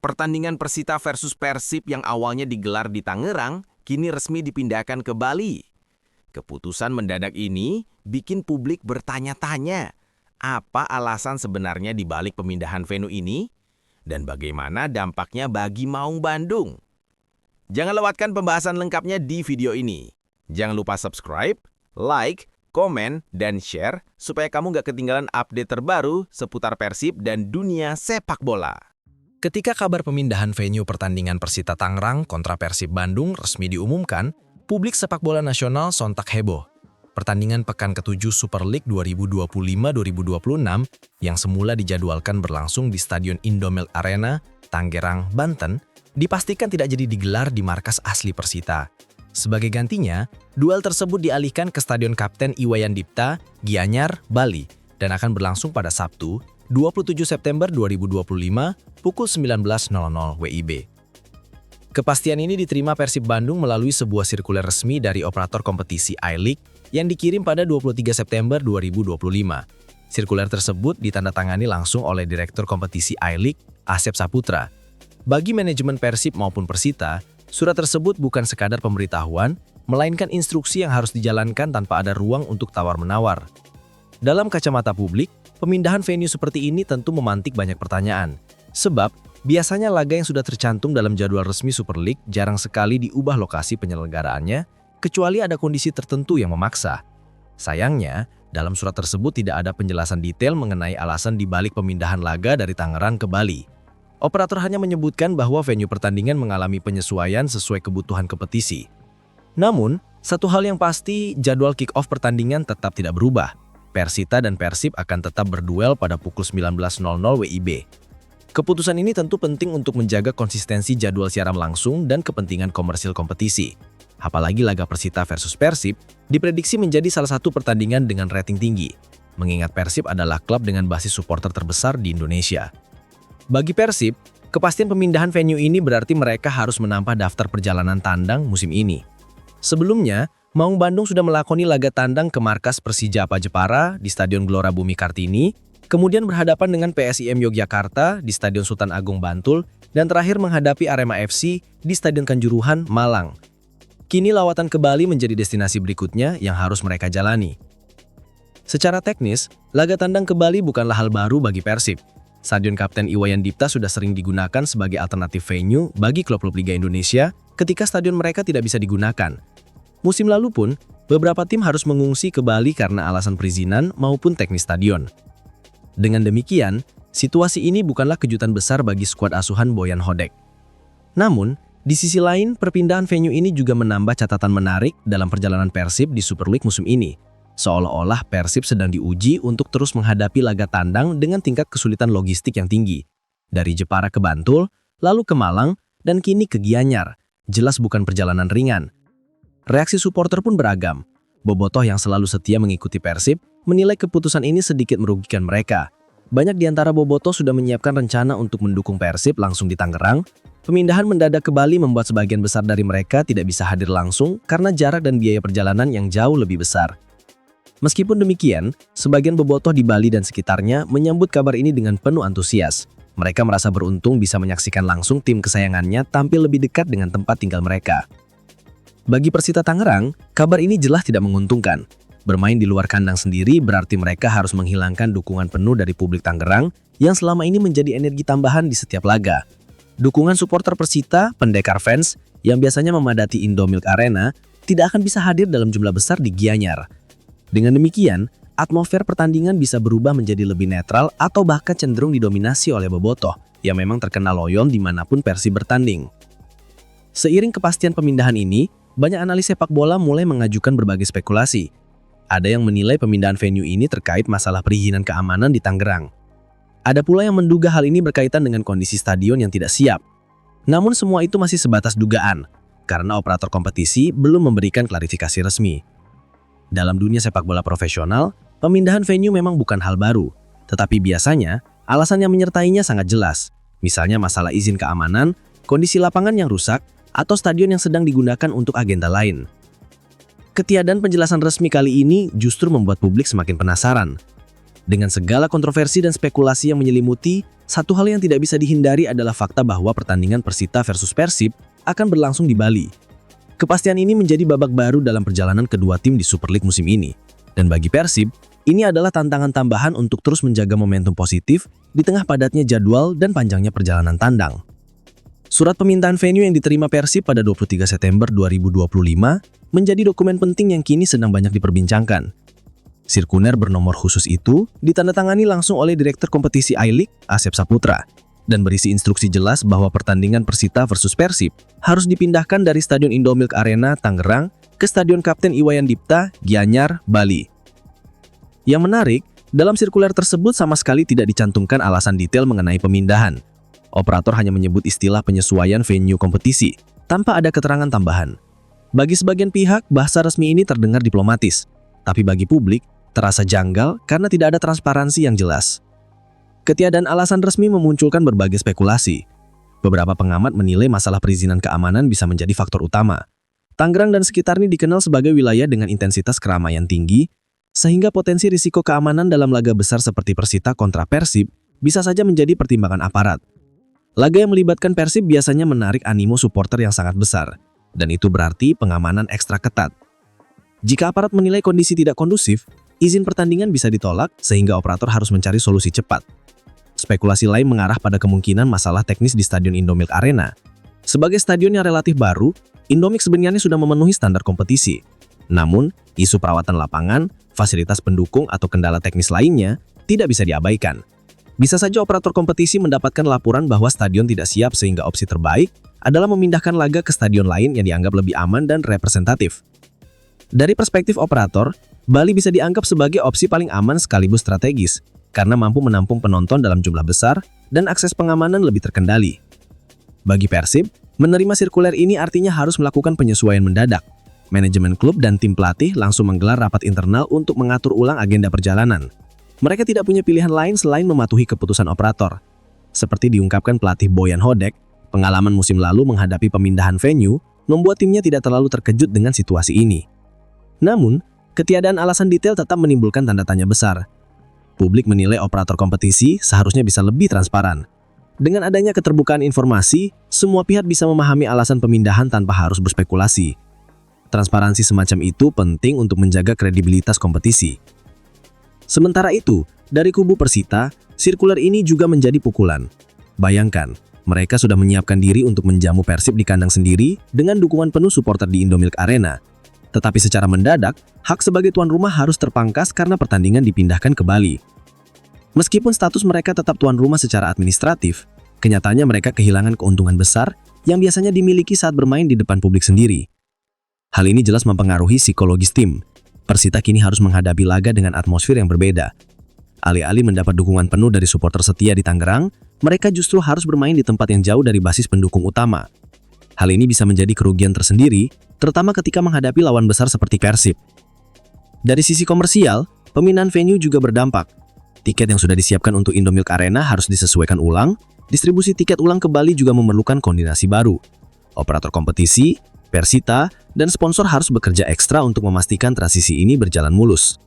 Pertandingan Persita versus Persib yang awalnya digelar di Tangerang, kini resmi dipindahkan ke Bali. Keputusan mendadak ini bikin publik bertanya-tanya, apa alasan sebenarnya di balik pemindahan venue ini? Dan bagaimana dampaknya bagi Maung Bandung? Jangan lewatkan pembahasan lengkapnya di video ini. Jangan lupa subscribe, like, komen, dan share supaya kamu gak ketinggalan update terbaru seputar Persib dan dunia sepak bola. Ketika kabar pemindahan venue pertandingan Persita Tangerang kontra Persib Bandung resmi diumumkan, publik sepak bola nasional sontak heboh. Pertandingan pekan ke-7 Super League 2025-2026 yang semula dijadwalkan berlangsung di Stadion Indomilk Arena, Tangerang, Banten, dipastikan tidak jadi digelar di markas asli Persita. Sebagai gantinya, duel tersebut dialihkan ke Stadion Kapten Iwayan Dipta, Gianyar, Bali, dan akan berlangsung pada Sabtu, 27 September 2025, pukul 19.00 WIB. Kepastian ini diterima Persib Bandung melalui sebuah sirkuler resmi dari operator kompetisi I-League yang dikirim pada 23 September 2025. Sirkuler tersebut ditandatangani langsung oleh Direktur Kompetisi I-League, Asep Saputra. Bagi manajemen Persib maupun Persita, surat tersebut bukan sekadar pemberitahuan, melainkan instruksi yang harus dijalankan tanpa ada ruang untuk tawar-menawar. Dalam kacamata publik, pemindahan venue seperti ini tentu memantik banyak pertanyaan. Sebab, biasanya laga yang sudah tercantum dalam jadwal resmi Super League jarang sekali diubah lokasi penyelenggaraannya, kecuali ada kondisi tertentu yang memaksa. Sayangnya, dalam surat tersebut tidak ada penjelasan detail mengenai alasan dibalik pemindahan laga dari Tangerang ke Bali. Operator hanya menyebutkan bahwa venue pertandingan mengalami penyesuaian sesuai kebutuhan kompetisi. Namun, satu hal yang pasti, jadwal kick-off pertandingan tetap tidak berubah. Persita dan Persib akan tetap berduel pada pukul 19.00 WIB. Keputusan ini tentu penting untuk menjaga konsistensi jadwal siaran langsung dan kepentingan komersil kompetisi. Apalagi laga Persita versus Persib diprediksi menjadi salah satu pertandingan dengan rating tinggi, mengingat Persib adalah klub dengan basis supporter terbesar di Indonesia. Bagi Persib, kepastian pemindahan venue ini berarti mereka harus menambah daftar perjalanan tandang musim ini. Sebelumnya, Maung Bandung sudah melakoni laga tandang ke markas Persija Jepara di Stadion Gelora Bumi Kartini, kemudian berhadapan dengan PSIM Yogyakarta di Stadion Sultan Agung Bantul, dan terakhir menghadapi Arema FC di Stadion Kanjuruhan, Malang. Kini lawatan ke Bali menjadi destinasi berikutnya yang harus mereka jalani. Secara teknis, laga tandang ke Bali bukanlah hal baru bagi Persib. Stadion Kapten Iwayan Dipta sudah sering digunakan sebagai alternatif venue bagi klub-klub Liga Indonesia ketika stadion mereka tidak bisa digunakan. Musim lalu pun, beberapa tim harus mengungsi ke Bali karena alasan perizinan maupun teknis stadion. Dengan demikian, situasi ini bukanlah kejutan besar bagi skuad asuhan Boyan Hodek. Namun, di sisi lain, perpindahan venue ini juga menambah catatan menarik dalam perjalanan Persib di Super League musim ini. Seolah-olah Persib sedang diuji untuk terus menghadapi laga tandang dengan tingkat kesulitan logistik yang tinggi. Dari Jepara ke Bantul, lalu ke Malang, dan kini ke Gianyar. Jelas bukan perjalanan ringan. Reaksi supporter pun beragam. Bobotoh yang selalu setia mengikuti Persib menilai keputusan ini sedikit merugikan mereka. Banyak di antara bobotoh sudah menyiapkan rencana untuk mendukung Persib langsung di Tangerang. Pemindahan mendadak ke Bali membuat sebagian besar dari mereka tidak bisa hadir langsung karena jarak dan biaya perjalanan yang jauh lebih besar. Meskipun demikian, sebagian bobotoh di Bali dan sekitarnya menyambut kabar ini dengan penuh antusias. Mereka merasa beruntung bisa menyaksikan langsung tim kesayangannya tampil lebih dekat dengan tempat tinggal mereka. Bagi Persita Tangerang, kabar ini jelas tidak menguntungkan. Bermain di luar kandang sendiri berarti mereka harus menghilangkan dukungan penuh dari publik Tangerang yang selama ini menjadi energi tambahan di setiap laga. Dukungan supporter Persita, pendekar fans, yang biasanya memadati Indomilk Arena, tidak akan bisa hadir dalam jumlah besar di Gianyar. Dengan demikian, atmosfer pertandingan bisa berubah menjadi lebih netral atau bahkan cenderung didominasi oleh bobotoh yang memang terkenal loyal dimanapun Persib bertanding. Seiring kepastian pemindahan ini, banyak analis sepak bola mulai mengajukan berbagai spekulasi. Ada yang menilai pemindahan venue ini terkait masalah perizinan keamanan di Tangerang. Ada pula yang menduga hal ini berkaitan dengan kondisi stadion yang tidak siap. Namun semua itu masih sebatas dugaan, karena operator kompetisi belum memberikan klarifikasi resmi. Dalam dunia sepak bola profesional, pemindahan venue memang bukan hal baru, tetapi biasanya alasan yang menyertainya sangat jelas. Misalnya masalah izin keamanan, kondisi lapangan yang rusak, atau stadion yang sedang digunakan untuk agenda lain. Ketiadaan penjelasan resmi kali ini justru membuat publik semakin penasaran. Dengan segala kontroversi dan spekulasi yang menyelimuti, Satu hal yang tidak bisa dihindari adalah fakta bahwa pertandingan Persita versus Persib akan berlangsung di Bali. Kepastian ini menjadi babak baru dalam perjalanan kedua tim di Super League musim ini. Dan bagi Persib, ini adalah tantangan tambahan untuk terus menjaga momentum positif di tengah padatnya jadwal dan panjangnya perjalanan tandang. Surat permintaan venue yang diterima Persib pada 23 September 2025 menjadi dokumen penting yang kini sedang banyak diperbincangkan. Sirkuler bernomor khusus itu ditandatangani langsung oleh Direktur Kompetisi I-League, Asep Saputra, dan berisi instruksi jelas bahwa pertandingan Persita versus Persib harus dipindahkan dari Stadion Indomilk Arena, Tangerang, ke Stadion Kapten Iwayan Dipta, Gianyar, Bali. Yang menarik, dalam sirkuler tersebut sama sekali tidak dicantumkan alasan detail mengenai pemindahan. Operator hanya menyebut istilah penyesuaian venue kompetisi, tanpa ada keterangan tambahan. Bagi sebagian pihak, bahasa resmi ini terdengar diplomatis, tapi bagi publik, terasa janggal karena tidak ada transparansi yang jelas. Ketiadaan alasan resmi memunculkan berbagai spekulasi. Beberapa pengamat menilai masalah perizinan keamanan bisa menjadi faktor utama. Tangerang dan sekitarnya dikenal sebagai wilayah dengan intensitas keramaian tinggi, sehingga potensi risiko keamanan dalam laga besar seperti Persita kontra Persib bisa saja menjadi pertimbangan aparat. Laga yang melibatkan Persib biasanya menarik animo supporter yang sangat besar, dan itu berarti pengamanan ekstra ketat. Jika aparat menilai kondisi tidak kondusif, izin pertandingan bisa ditolak sehingga operator harus mencari solusi cepat. Spekulasi lain mengarah pada kemungkinan masalah teknis di Stadion Indomilk Arena. Sebagai stadion yang relatif baru, Indomilk sebenarnya sudah memenuhi standar kompetisi. Namun, isu perawatan lapangan, fasilitas pendukung atau kendala teknis lainnya tidak bisa diabaikan. Bisa saja operator kompetisi mendapatkan laporan bahwa stadion tidak siap sehingga opsi terbaik adalah memindahkan laga ke stadion lain yang dianggap lebih aman dan representatif. Dari perspektif operator, Bali bisa dianggap sebagai opsi paling aman sekaligus strategis, karena mampu menampung penonton dalam jumlah besar dan akses pengamanan lebih terkendali. Bagi Persib, menerima sirkuler ini artinya harus melakukan penyesuaian mendadak. Manajemen klub dan tim pelatih langsung menggelar rapat internal untuk mengatur ulang agenda perjalanan. Mereka tidak punya pilihan lain selain mematuhi keputusan operator. Seperti diungkapkan pelatih Boyan Hodek, pengalaman musim lalu menghadapi pemindahan venue membuat timnya tidak terlalu terkejut dengan situasi ini. Namun, ketiadaan alasan detail tetap menimbulkan tanda tanya besar. Publik menilai operator kompetisi seharusnya bisa lebih transparan. Dengan adanya keterbukaan informasi, semua pihak bisa memahami alasan pemindahan tanpa harus berspekulasi. Transparansi semacam itu penting untuk menjaga kredibilitas kompetisi. Sementara itu, dari kubu Persita, sirkuler ini juga menjadi pukulan. Bayangkan, mereka sudah menyiapkan diri untuk menjamu Persib di kandang sendiri dengan dukungan penuh supporter di Indomilk Arena. Tetapi secara mendadak, hak sebagai tuan rumah harus terpangkas karena pertandingan dipindahkan ke Bali. Meskipun status mereka tetap tuan rumah secara administratif, kenyataannya mereka kehilangan keuntungan besar yang biasanya dimiliki saat bermain di depan publik sendiri. Hal ini jelas mempengaruhi psikologis tim. Persita kini harus menghadapi laga dengan atmosfer yang berbeda. Alih-alih mendapat dukungan penuh dari supporter setia di Tangerang, mereka justru harus bermain di tempat yang jauh dari basis pendukung utama. Hal ini bisa menjadi kerugian tersendiri, terutama ketika menghadapi lawan besar seperti Persib. Dari sisi komersial, pemindahan venue juga berdampak. Tiket yang sudah disiapkan untuk Indomilk Arena harus disesuaikan ulang, distribusi tiket ulang ke Bali juga memerlukan koordinasi baru. Operator kompetisi, Persita, dan sponsor harus bekerja ekstra untuk memastikan transisi ini berjalan mulus.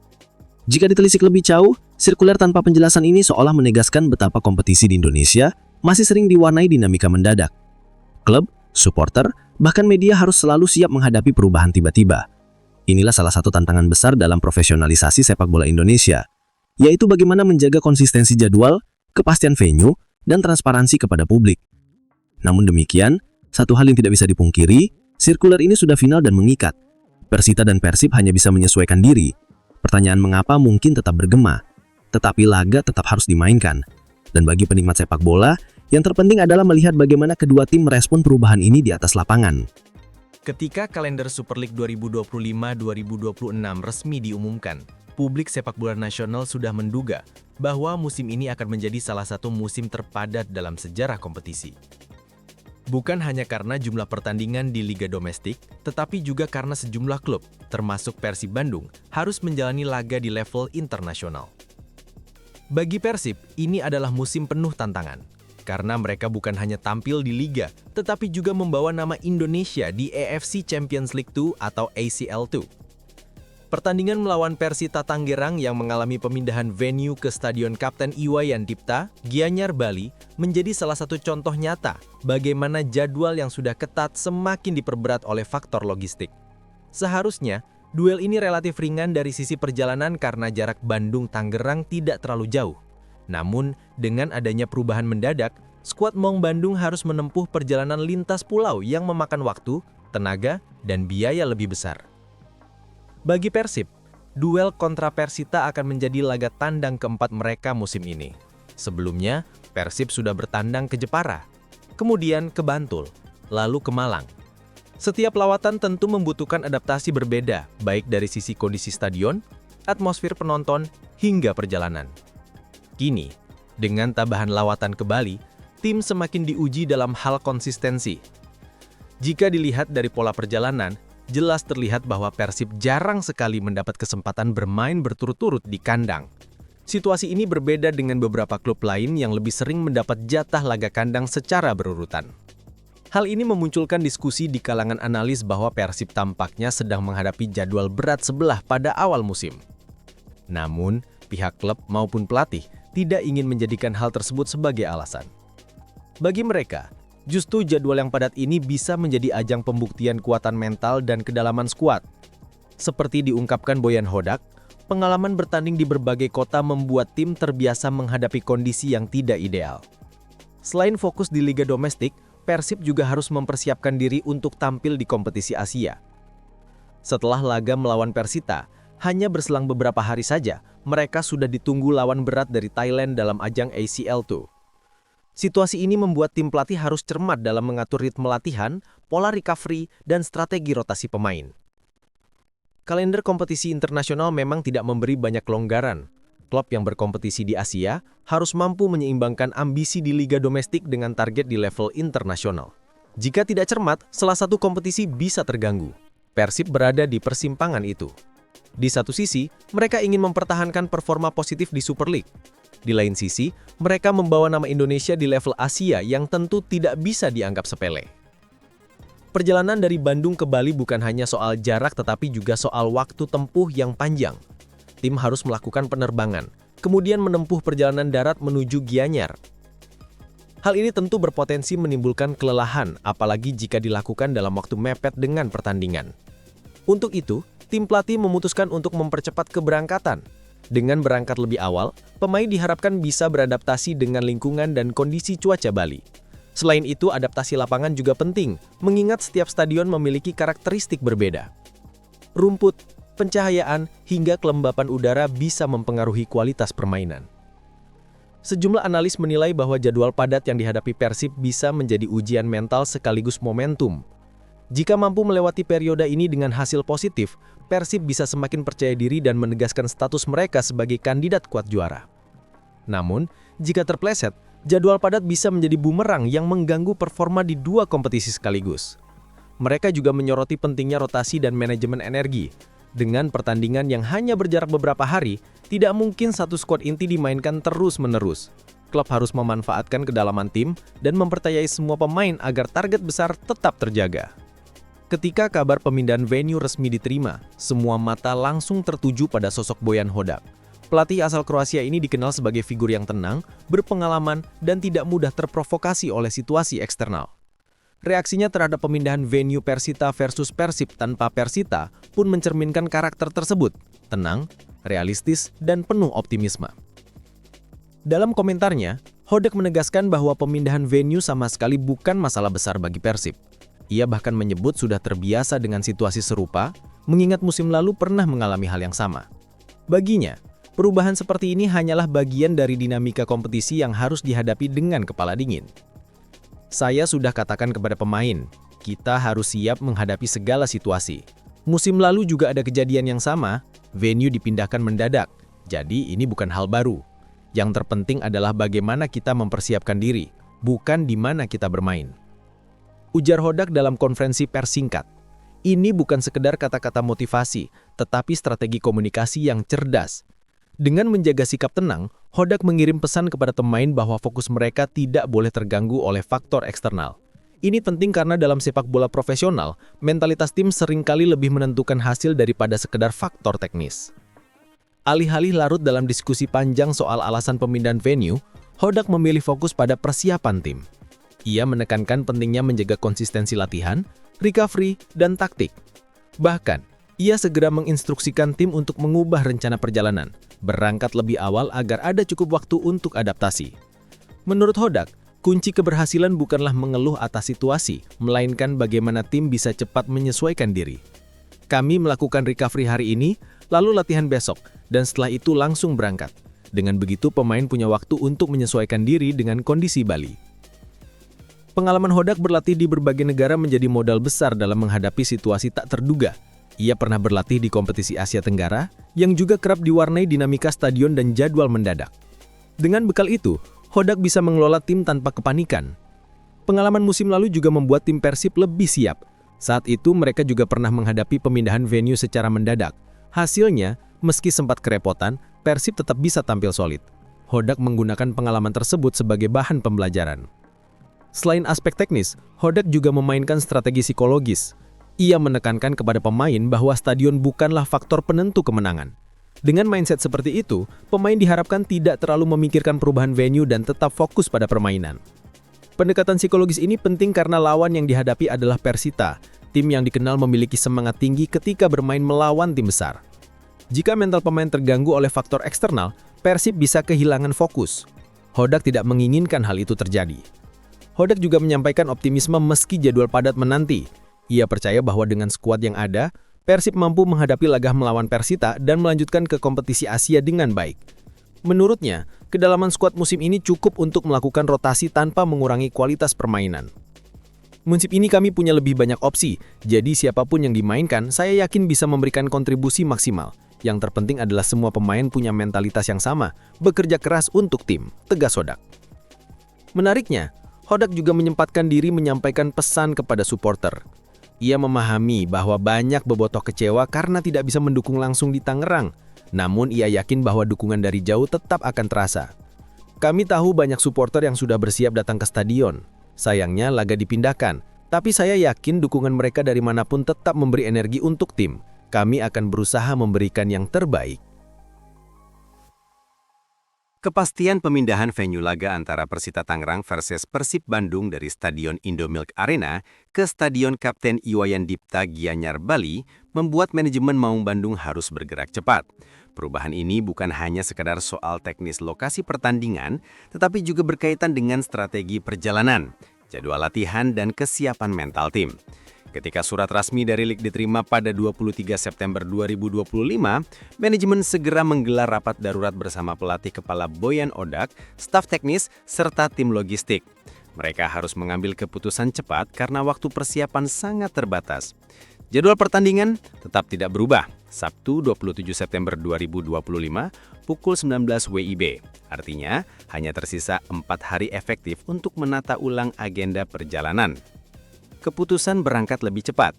Jika ditelisik lebih jauh, sirkuler tanpa penjelasan ini seolah menegaskan betapa kompetisi di Indonesia masih sering diwarnai dinamika mendadak. Klub, supporter, bahkan media harus selalu siap menghadapi perubahan tiba-tiba. Inilah salah satu tantangan besar dalam profesionalisasi sepak bola Indonesia, yaitu bagaimana menjaga konsistensi jadwal, kepastian venue, dan transparansi kepada publik. Namun demikian, satu hal yang tidak bisa dipungkiri, sirkuler ini sudah final dan mengikat. Persita dan Persib hanya bisa menyesuaikan diri. Pertanyaan mengapa mungkin tetap bergema, tetapi laga tetap harus dimainkan. Dan bagi penikmat sepak bola, yang terpenting adalah melihat bagaimana kedua tim merespon perubahan ini di atas lapangan. Ketika kalender Super League 2025-2026 resmi diumumkan, publik sepak bola nasional sudah menduga bahwa musim ini akan menjadi salah satu musim terpadat dalam sejarah kompetisi. Bukan hanya karena jumlah pertandingan di liga domestik, tetapi juga karena sejumlah klub, termasuk Persib Bandung, harus menjalani laga di level internasional. Bagi Persib, ini adalah musim penuh tantangan, karena mereka bukan hanya tampil di liga, tetapi juga membawa nama Indonesia di AFC Champions League 2 atau ACL 2. Pertandingan melawan Persita Tangerang yang mengalami pemindahan venue ke Stadion Kapten Iwayan Dipta, Gianyar, Bali, menjadi salah satu contoh nyata bagaimana jadwal yang sudah ketat semakin diperberat oleh faktor logistik. Seharusnya, duel ini relatif ringan dari sisi perjalanan karena jarak Bandung-Tangerang tidak terlalu jauh. Namun, dengan adanya perubahan mendadak, skuad Maung Bandung harus menempuh perjalanan lintas pulau yang memakan waktu, tenaga, dan biaya lebih besar. Bagi Persib, duel kontra Persita akan menjadi laga tandang keempat mereka musim ini. Sebelumnya, Persib sudah bertandang ke Jepara, kemudian ke Bantul, lalu ke Malang. Setiap lawatan tentu membutuhkan adaptasi berbeda, baik dari sisi kondisi stadion, atmosfer penonton, hingga perjalanan. Kini, dengan tambahan lawatan ke Bali, tim semakin diuji dalam hal konsistensi. Jika dilihat dari pola perjalanan, jelas terlihat bahwa Persib jarang sekali mendapat kesempatan bermain berturut-turut di kandang. Situasi ini berbeda dengan beberapa klub lain yang lebih sering mendapat jatah laga kandang secara berurutan. Hal ini memunculkan diskusi di kalangan analis bahwa Persib tampaknya sedang menghadapi jadwal berat sebelah pada awal musim. Namun, pihak klub maupun pelatih tidak ingin menjadikan hal tersebut sebagai alasan. Bagi mereka, justru jadwal yang padat ini bisa menjadi ajang pembuktian kekuatan mental dan kedalaman skuad. Seperti diungkapkan Boyan Hodak, pengalaman bertanding di berbagai kota membuat tim terbiasa menghadapi kondisi yang tidak ideal. Selain fokus di liga domestik, Persib juga harus mempersiapkan diri untuk tampil di kompetisi Asia. Setelah laga melawan Persita, hanya berselang beberapa hari saja, mereka sudah ditunggu lawan berat dari Thailand dalam ajang ACL2. Situasi ini membuat tim pelatih harus cermat dalam mengatur ritme latihan, pola recovery, dan strategi rotasi pemain. Kalender kompetisi internasional memang tidak memberi banyak kelonggaran. Klub yang berkompetisi di Asia harus mampu menyeimbangkan ambisi di liga domestik dengan target di level internasional. Jika tidak cermat, salah satu kompetisi bisa terganggu. Persib berada di persimpangan itu. Di satu sisi, mereka ingin mempertahankan performa positif di Super League. Di lain sisi, mereka membawa nama Indonesia di level Asia yang tentu tidak bisa dianggap sepele. Perjalanan dari Bandung ke Bali bukan hanya soal jarak tetapi juga soal waktu tempuh yang panjang. Tim harus melakukan penerbangan, kemudian menempuh perjalanan darat menuju Gianyar. Hal ini tentu berpotensi menimbulkan kelelahan, apalagi jika dilakukan dalam waktu mepet dengan pertandingan. Untuk itu, tim pelatih memutuskan untuk mempercepat keberangkatan. Dengan berangkat lebih awal, pemain diharapkan bisa beradaptasi dengan lingkungan dan kondisi cuaca Bali. Selain itu, adaptasi lapangan juga penting, mengingat setiap stadion memiliki karakteristik berbeda. Rumput, pencahayaan, hingga kelembapan udara bisa mempengaruhi kualitas permainan. Sejumlah analis menilai bahwa jadwal padat yang dihadapi Persib bisa menjadi ujian mental sekaligus momentum. Jika mampu melewati periode ini dengan hasil positif, Persib bisa semakin percaya diri dan menegaskan status mereka sebagai kandidat kuat juara. Namun, jika terpleset, jadwal padat bisa menjadi bumerang yang mengganggu performa di dua kompetisi sekaligus. Mereka juga menyoroti pentingnya rotasi dan manajemen energi. Dengan pertandingan yang hanya berjarak beberapa hari, tidak mungkin satu skuad inti dimainkan terus-menerus. Klub harus memanfaatkan kedalaman tim dan mempercayai semua pemain agar target besar tetap terjaga. Ketika kabar pemindahan venue resmi diterima, semua mata langsung tertuju pada sosok Boyan Hodak. Pelatih asal Kroasia ini dikenal sebagai figur yang tenang, berpengalaman, dan tidak mudah terprovokasi oleh situasi eksternal. Reaksinya terhadap pemindahan venue Persita versus Persib tanpa Persita pun mencerminkan karakter tersebut, tenang, realistis, dan penuh optimisme. Dalam komentarnya, Hodak menegaskan bahwa pemindahan venue sama sekali bukan masalah besar bagi Persib. Ia bahkan menyebut sudah terbiasa dengan situasi serupa, mengingat musim lalu pernah mengalami hal yang sama. Baginya, perubahan seperti ini hanyalah bagian dari dinamika kompetisi yang harus dihadapi dengan kepala dingin. Saya sudah katakan kepada pemain, kita harus siap menghadapi segala situasi. Musim lalu juga ada kejadian yang sama, venue dipindahkan mendadak, jadi ini bukan hal baru. Yang terpenting adalah bagaimana kita mempersiapkan diri, bukan di mana kita bermain. Ujar Hodak dalam konferensi pers singkat. Ini bukan sekedar kata-kata motivasi, tetapi strategi komunikasi yang cerdas. Dengan menjaga sikap tenang, Hodak mengirim pesan kepada pemain bahwa fokus mereka tidak boleh terganggu oleh faktor eksternal. Ini penting karena dalam sepak bola profesional, mentalitas tim seringkali lebih menentukan hasil daripada sekedar faktor teknis. Alih-alih larut dalam diskusi panjang soal alasan pemindahan venue, Hodak memilih fokus pada persiapan tim. Ia menekankan pentingnya menjaga konsistensi latihan, recovery, dan taktik. Bahkan, ia segera menginstruksikan tim untuk mengubah rencana perjalanan, berangkat lebih awal agar ada cukup waktu untuk adaptasi. Menurut Hodak, kunci keberhasilan bukanlah mengeluh atas situasi, melainkan bagaimana tim bisa cepat menyesuaikan diri. Kami melakukan recovery hari ini, lalu latihan besok, dan setelah itu langsung berangkat. Dengan begitu, pemain punya waktu untuk menyesuaikan diri dengan kondisi Bali. Pengalaman Hodak berlatih di berbagai negara menjadi modal besar dalam menghadapi situasi tak terduga. Ia pernah berlatih di kompetisi Asia Tenggara, yang juga kerap diwarnai dinamika stadion dan jadwal mendadak. Dengan bekal itu, Hodak bisa mengelola tim tanpa kepanikan. Pengalaman musim lalu juga membuat tim Persib lebih siap. Saat itu mereka juga pernah menghadapi pemindahan venue secara mendadak. Hasilnya, meski sempat kerepotan, Persib tetap bisa tampil solid. Hodak menggunakan pengalaman tersebut sebagai bahan pembelajaran. Selain aspek teknis, Hodak juga memainkan strategi psikologis. Ia menekankan kepada pemain bahwa stadion bukanlah faktor penentu kemenangan. Dengan mindset seperti itu, pemain diharapkan tidak terlalu memikirkan perubahan venue dan tetap fokus pada permainan. Pendekatan psikologis ini penting karena lawan yang dihadapi adalah Persita, tim yang dikenal memiliki semangat tinggi ketika bermain melawan tim besar. Jika mental pemain terganggu oleh faktor eksternal, Persib bisa kehilangan fokus. Hodak tidak menginginkan hal itu terjadi. Hodak juga menyampaikan optimisme meski jadwal padat menanti. Ia percaya bahwa dengan skuad yang ada, Persib mampu menghadapi laga melawan Persita dan melanjutkan ke kompetisi Asia dengan baik. Menurutnya, kedalaman skuad musim ini cukup untuk melakukan rotasi tanpa mengurangi kualitas permainan. Musim ini kami punya lebih banyak opsi, jadi siapapun yang dimainkan, saya yakin bisa memberikan kontribusi maksimal. Yang terpenting adalah semua pemain punya mentalitas yang sama, bekerja keras untuk tim, tegas Hodak. Menariknya, Hodak juga menyempatkan diri menyampaikan pesan kepada supporter. Ia memahami bahwa banyak bobotoh kecewa karena tidak bisa mendukung langsung di Tangerang. Namun ia yakin bahwa dukungan dari jauh tetap akan terasa. Kami tahu banyak supporter yang sudah bersiap datang ke stadion. Sayangnya laga dipindahkan. Tapi saya yakin dukungan mereka dari manapun tetap memberi energi untuk tim. Kami akan berusaha memberikan yang terbaik. Kepastian pemindahan venue laga antara Persita Tangerang versus Persib Bandung dari Stadion Indomilk Arena ke Stadion Kapten Iwayan Dipta Gianyar Bali membuat manajemen Maung Bandung harus bergerak cepat. Perubahan ini bukan hanya sekedar soal teknis lokasi pertandingan, tetapi juga berkaitan dengan strategi perjalanan, jadwal latihan, dan kesiapan mental tim. Ketika surat resmi dari Lig diterima pada 23 September 2025, manajemen segera menggelar rapat darurat bersama pelatih kepala Boyan Odak, staf teknis, serta tim logistik. Mereka harus mengambil keputusan cepat karena waktu persiapan sangat terbatas. Jadwal pertandingan tetap tidak berubah, Sabtu 27 September 2025, pukul 19 WIB. Artinya, hanya tersisa 4 hari efektif untuk menata ulang agenda perjalanan. Keputusan berangkat lebih cepat.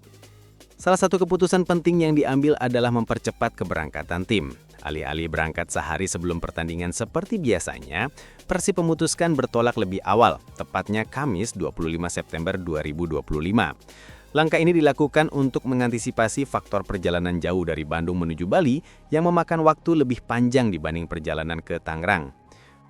Salah satu keputusan penting yang diambil adalah mempercepat keberangkatan tim. Alih-alih berangkat sehari sebelum pertandingan seperti biasanya, Persib memutuskan bertolak lebih awal, tepatnya Kamis 25 September 2025. Langkah ini dilakukan untuk mengantisipasi faktor perjalanan jauh dari Bandung menuju Bali yang memakan waktu lebih panjang dibanding perjalanan ke Tangerang.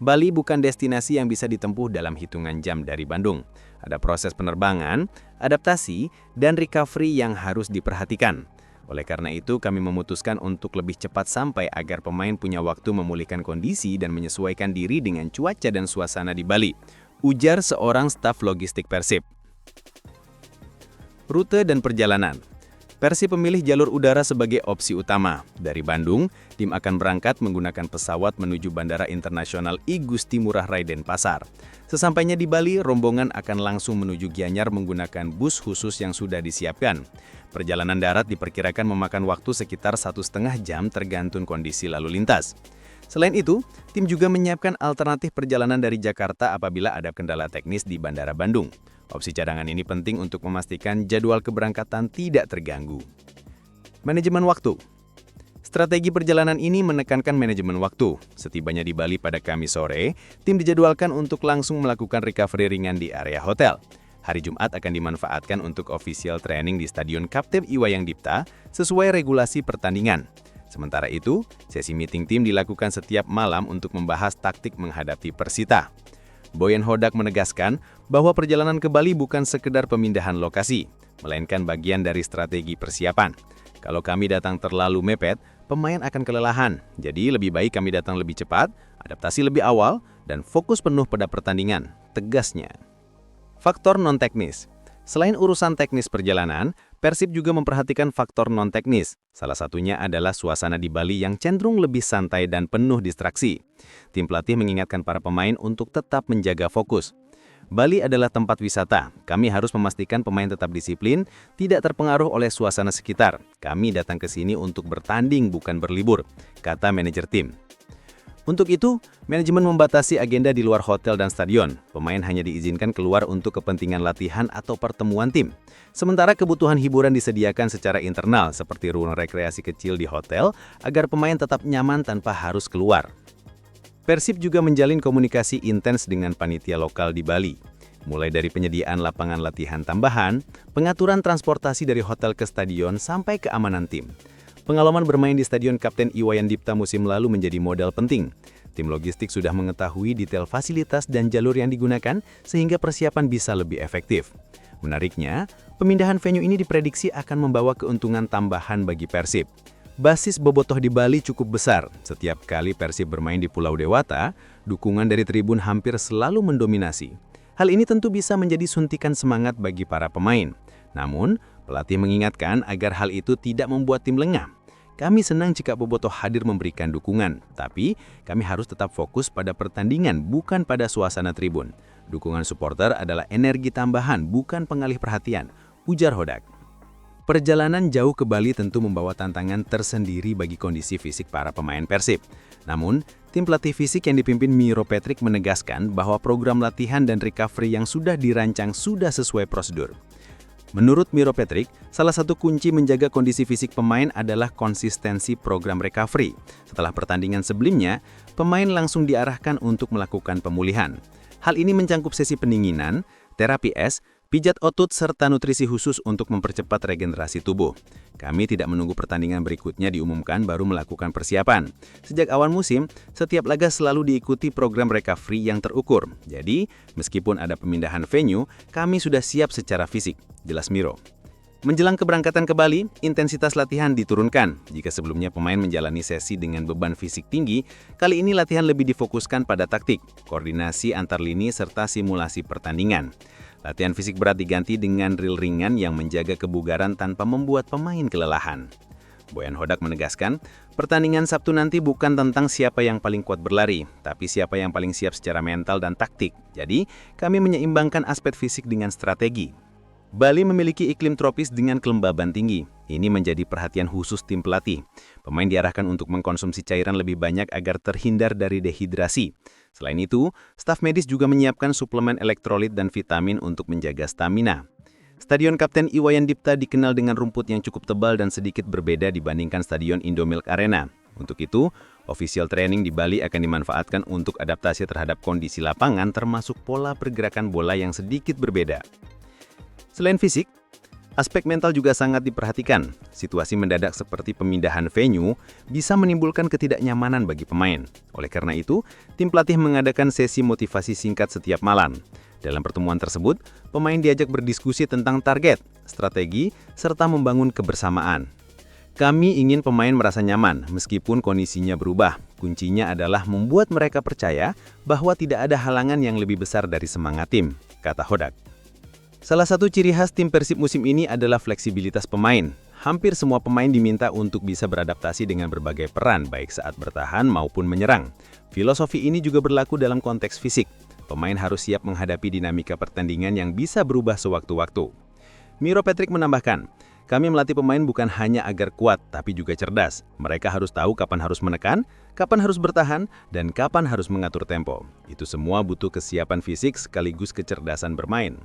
Bali bukan destinasi yang bisa ditempuh dalam hitungan jam dari Bandung. Ada proses penerbangan, adaptasi, dan recovery yang harus diperhatikan. Oleh karena itu, kami memutuskan untuk lebih cepat sampai agar pemain punya waktu memulihkan kondisi dan menyesuaikan diri dengan cuaca dan suasana di Bali, ujar seorang staf logistik Persib. Rute dan perjalanan. Persib memilih jalur udara sebagai opsi utama. Dari Bandung, tim akan berangkat menggunakan pesawat menuju Bandara Internasional I Gusti Ngurah Rai Denpasar. Sesampainya di Bali, rombongan akan langsung menuju Gianyar menggunakan bus khusus yang sudah disiapkan. Perjalanan darat diperkirakan memakan waktu sekitar 1,5 jam tergantung kondisi lalu lintas. Selain itu, tim juga menyiapkan alternatif perjalanan dari Jakarta apabila ada kendala teknis di Bandara Bandung. Opsi cadangan ini penting untuk memastikan jadwal keberangkatan tidak terganggu. Manajemen waktu. Strategi perjalanan ini menekankan manajemen waktu. Setibanya di Bali pada Kamis sore, tim dijadwalkan untuk langsung melakukan recovery ringan di area hotel. Hari Jumat akan dimanfaatkan untuk official training di Stadion Kapten Iwayan Dipta sesuai regulasi pertandingan. Sementara itu, sesi meeting tim dilakukan setiap malam untuk membahas taktik menghadapi Persita. Boyan Hodak menegaskan bahwa perjalanan ke Bali bukan sekedar pemindahan lokasi, melainkan bagian dari strategi persiapan. Kalau kami datang terlalu mepet, pemain akan kelelahan. Jadi lebih baik kami datang lebih cepat, adaptasi lebih awal, dan fokus penuh pada pertandingan, tegasnya. Faktor non-teknis. Selain urusan teknis perjalanan, Persib juga memperhatikan faktor non-teknis. Salah satunya adalah suasana di Bali yang cenderung lebih santai dan penuh distraksi. Tim pelatih mengingatkan para pemain untuk tetap menjaga fokus. Bali adalah tempat wisata. Kami harus memastikan pemain tetap disiplin, tidak terpengaruh oleh suasana sekitar. Kami datang ke sini untuk bertanding bukan berlibur, kata manajer tim. Untuk itu, manajemen membatasi agenda di luar hotel dan stadion. Pemain hanya diizinkan keluar untuk kepentingan latihan atau pertemuan tim. Sementara kebutuhan hiburan disediakan secara internal, seperti ruang rekreasi kecil di hotel, agar pemain tetap nyaman tanpa harus keluar. Persib juga menjalin komunikasi intens dengan panitia lokal di Bali. Mulai dari penyediaan lapangan latihan tambahan, pengaturan transportasi dari hotel ke stadion sampai keamanan tim. Pengalaman bermain di Stadion Kapten Iwayan Dipta musim lalu menjadi modal penting. Tim logistik sudah mengetahui detail fasilitas dan jalur yang digunakan sehingga persiapan bisa lebih efektif. Menariknya, pemindahan venue ini diprediksi akan membawa keuntungan tambahan bagi Persib. Basis bobotoh di Bali cukup besar. Setiap kali Persib bermain di Pulau Dewata, dukungan dari tribun hampir selalu mendominasi. Hal ini tentu bisa menjadi suntikan semangat bagi para pemain. Namun, pelatih mengingatkan agar hal itu tidak membuat tim lengah. Kami senang jika bobotoh hadir memberikan dukungan, tapi kami harus tetap fokus pada pertandingan, bukan pada suasana tribun. Dukungan supporter adalah energi tambahan, bukan pengalih perhatian, ujar Hodak. Perjalanan jauh ke Bali tentu membawa tantangan tersendiri bagi kondisi fisik para pemain Persib. Namun, tim pelatih fisik yang dipimpin Miro Patrick menegaskan bahwa program latihan dan recovery yang sudah dirancang sudah sesuai prosedur. Menurut Miro Patrick, salah satu kunci menjaga kondisi fisik pemain adalah konsistensi program recovery. Setelah pertandingan sebelumnya, pemain langsung diarahkan untuk melakukan pemulihan. Hal ini mencangkup sesi pendinginan, terapi es, pijat otot, serta nutrisi khusus untuk mempercepat regenerasi tubuh. Kami tidak menunggu pertandingan berikutnya diumumkan baru melakukan persiapan. Sejak awal musim, setiap laga selalu diikuti program recovery yang terukur. Jadi, meskipun ada pemindahan venue, kami sudah siap secara fisik, jelas Miro. Menjelang keberangkatan ke Bali, intensitas latihan diturunkan. Jika sebelumnya pemain menjalani sesi dengan beban fisik tinggi, kali ini latihan lebih difokuskan pada taktik, koordinasi antar lini, serta simulasi pertandingan. Latihan fisik berat diganti dengan drill ringan yang menjaga kebugaran tanpa membuat pemain kelelahan. Boyan Hodak menegaskan, pertandingan Sabtu nanti bukan tentang siapa yang paling kuat berlari, tapi siapa yang paling siap secara mental dan taktik. Jadi, kami menyeimbangkan aspek fisik dengan strategi. Bali memiliki iklim tropis dengan kelembaban tinggi. Ini menjadi perhatian khusus tim pelatih. Pemain diarahkan untuk mengkonsumsi cairan lebih banyak agar terhindar dari dehidrasi. Selain itu, staf medis juga menyiapkan suplemen elektrolit dan vitamin untuk menjaga stamina. Stadion Kapten Iwayan Dipta dikenal dengan rumput yang cukup tebal dan sedikit berbeda dibandingkan Stadion Indomilk Arena. Untuk itu, official training di Bali akan dimanfaatkan untuk adaptasi terhadap kondisi lapangan termasuk pola pergerakan bola yang sedikit berbeda. Selain fisik, aspek mental juga sangat diperhatikan. Situasi mendadak seperti pemindahan venue bisa menimbulkan ketidaknyamanan bagi pemain. Oleh karena itu, tim pelatih mengadakan sesi motivasi singkat setiap malam. Dalam pertemuan tersebut, pemain diajak berdiskusi tentang target, strategi, serta membangun kebersamaan. Kami ingin pemain merasa nyaman meskipun kondisinya berubah. Kuncinya adalah membuat mereka percaya bahwa tidak ada halangan yang lebih besar dari semangat tim, kata Hodak. Salah satu ciri khas tim Persib musim ini adalah fleksibilitas pemain. Hampir semua pemain diminta untuk bisa beradaptasi dengan berbagai peran, baik saat bertahan maupun menyerang. Filosofi ini juga berlaku dalam konteks fisik. Pemain harus siap menghadapi dinamika pertandingan yang bisa berubah sewaktu-waktu. Miro Patrick menambahkan, kami melatih pemain bukan hanya agar kuat, tapi juga cerdas. Mereka harus tahu kapan harus menekan, kapan harus bertahan, dan kapan harus mengatur tempo. Itu semua butuh kesiapan fisik sekaligus kecerdasan bermain.